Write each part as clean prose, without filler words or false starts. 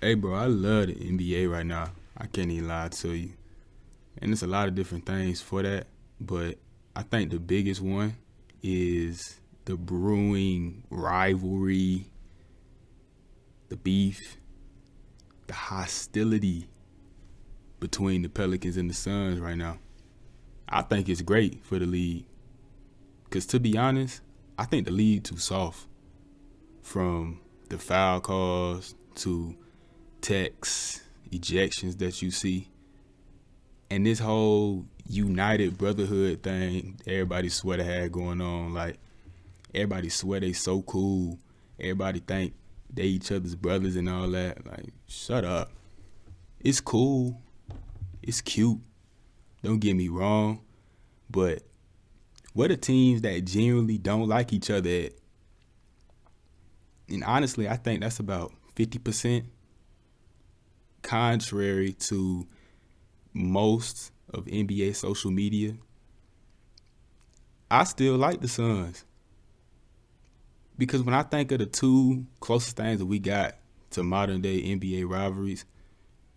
Hey, bro, I love the NBA right now. I can't even lie to you. And there's a lot of different things for that, but I think the biggest one is the brewing rivalry, the beef, the hostility between the Pelicans and the Suns right now. I think it's great for the league. Because to be honest, I think the league too soft. From the foul calls to texts, ejections that you see. And this whole united brotherhood thing everybody swear to have going on. Like, everybody swear they so cool. Everybody think they each other's brothers and all that. Like, shut up. It's cool. It's cute. Don't get me wrong. But what are teams that genuinely don't like each other at? And honestly, I think that's about 50%, contrary to most of NBA social media. I still like the Suns. Because when I think of the two closest things that we got to modern day NBA rivalries,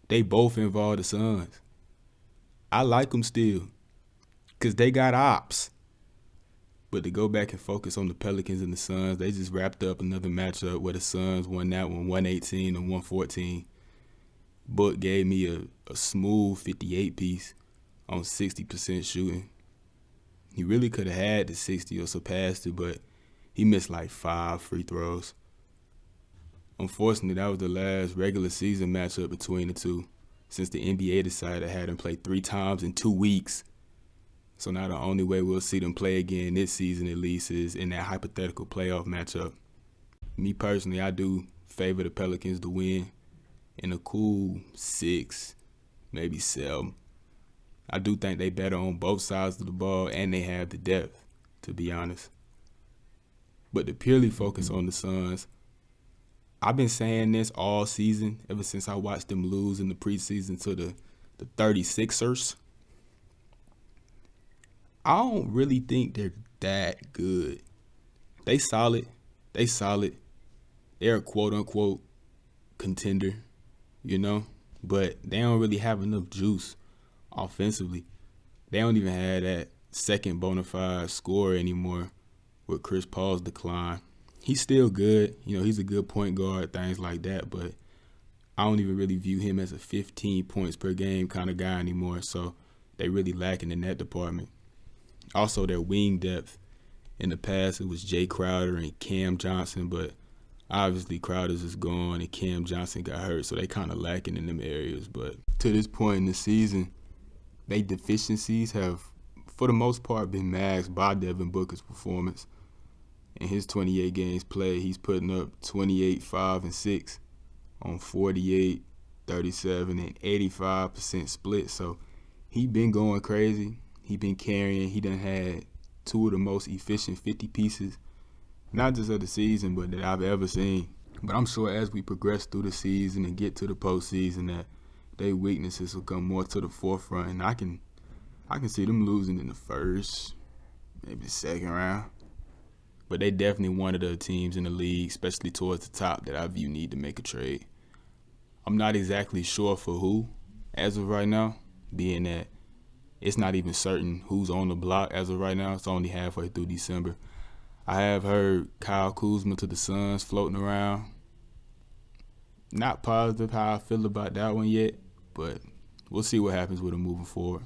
they both involve the Suns. I like them still. Because they got ops. But to go back and focus on the Pelicans and the Suns, they just wrapped up another matchup where the Suns won that one 118 and 114. Book gave me a smooth 58 piece on 60% shooting. He really could have had the 60 or surpassed it, but he missed like 5 free throws. Unfortunately, that was the last regular season matchup between the two, since the NBA decided to have them play 3 times in 2 weeks. So now the only way we'll see them play again this season at least is in that hypothetical playoff matchup. Me personally, I do favor the Pelicans to win in a cool 6, maybe 7. I do think they better on both sides of the ball and they have the depth, to be honest. But to purely focus on the Suns, I've been saying this all season, ever since I watched them lose in the preseason to the 36ers. I don't really think they're that good. They solid. They're a quote-unquote contender, you know? But they don't really have enough juice offensively. They don't even have that second bona fide scorer anymore with Chris Paul's decline. He's still good. You know, he's a good point guard, things like that. But I don't even really view him as a 15 points per game kind of guy anymore. So they really lacking in that department. Also, their wing depth. In the past, it was Jay Crowder and Cam Johnson, but obviously Crowder's is gone and Cam Johnson got hurt, so they kind of lacking in them areas. But to this point in the season, they deficiencies have, for the most part, been masked by Devin Booker's performance. In his 28 games played, he's putting up 28, 5, and 6 on 48, 37, and 85% split. So he been going crazy. He been carrying. He done had 2 of the most efficient 50 pieces, not just of the season, but that I've ever seen. But I'm sure as we progress through the season and get to the postseason, that their weaknesses will come more to the forefront, and I can see them losing in the first, maybe the second round. But they definitely one of the teams in the league, especially towards the top, that I view need to make a trade. I'm not exactly sure for who as of right now, being that it's not even certain who's on the block as of right now. It's only halfway through December. I have heard Kyle Kuzma to the Suns floating around. Not positive how I feel about that one yet, but we'll see what happens with him moving forward.